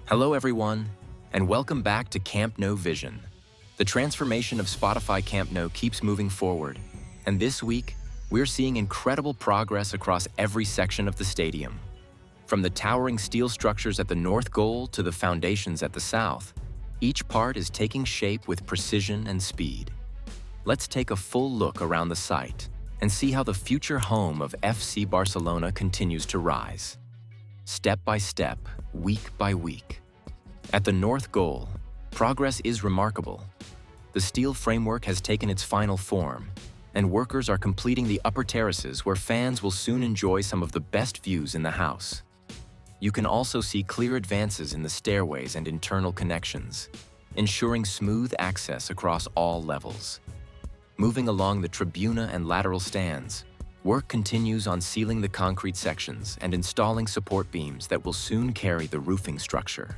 Hello everyone, and welcome back to Camp Nou Vision. The transformation of Spotify Camp Nou keeps moving forward, and this week, we're seeing incredible progress across every section of the stadium. From the towering steel structures at the north goal to the foundations at the south, each part is taking shape with precision and speed. Let's take a full look around the site and see how the future home of FC Barcelona continues to rise. Step by step, week by week. At the north goal, progress is remarkable. The steel framework has taken its final form, and workers are completing the upper terraces where fans will soon enjoy some of the best views in the house. You can also see clear advances in the stairways and internal connections, ensuring smooth access across all levels. Moving along the Tribuna and Lateral Stands, work continues on sealing the concrete sections and installing support beams that will soon carry the roofing structure.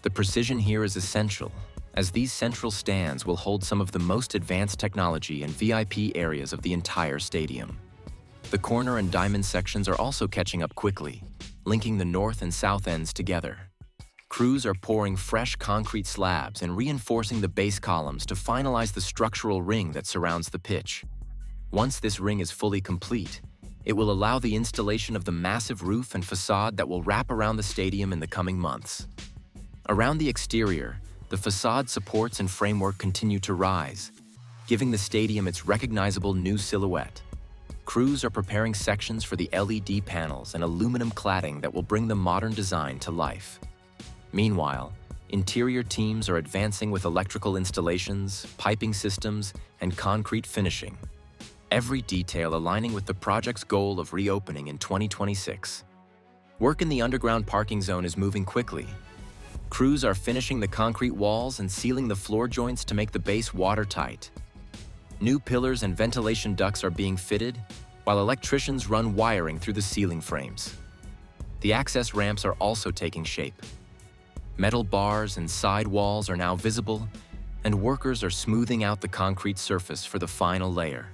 The precision here is essential, as these central stands will hold some of the most advanced technology and VIP areas of the entire stadium. The corner and diamond sections are also catching up quickly, linking the north and south ends together. Crews are pouring fresh concrete slabs and reinforcing the base columns to finalize the structural ring that surrounds the pitch. Once this ring is fully complete, it will allow the installation of the massive roof and facade that will wrap around the stadium in the coming months. Around the exterior, the facade supports and framework continue to rise, giving the stadium its recognizable new silhouette. Crews are preparing sections for the LED panels and aluminum cladding that will bring the modern design to life. Meanwhile, interior teams are advancing with electrical installations, piping systems, and concrete finishing, every detail aligning with the project's goal of reopening in 2026. Work in the underground parking zone is moving quickly. Crews are finishing the concrete walls and sealing the floor joints to make the base watertight. New pillars and ventilation ducts are being fitted, while electricians run wiring through the ceiling frames. The access ramps are also taking shape. Metal bars and side walls are now visible, and workers are smoothing out the concrete surface for the final layer.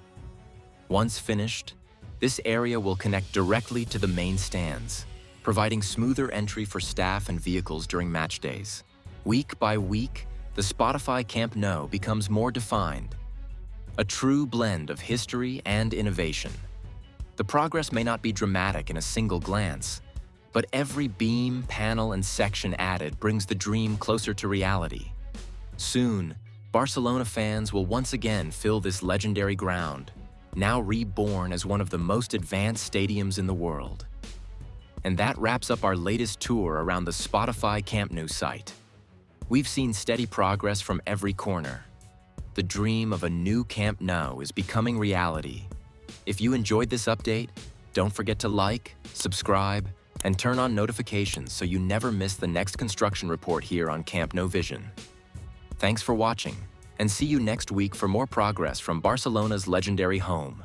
Once finished, this area will connect directly to the main stands, providing smoother entry for staff and vehicles during match days. Week by week, the Spotify Camp Nou becomes more defined, a true blend of history and innovation. The progress may not be dramatic in a single glance, but every beam, panel, and section added brings the dream closer to reality. Soon, Barcelona fans will once again fill this legendary ground, now reborn as one of the most advanced stadiums in the world. And that wraps up our latest tour around the Spotify Camp Nou site. We've seen steady progress from every corner. The dream of a new Camp Nou is becoming reality. If you enjoyed this update, don't forget to like, subscribe, and turn on notifications so you never miss the next construction report here on Camp Nou Vision. Thanks for watching, and see you next week for more progress from Barcelona's legendary home.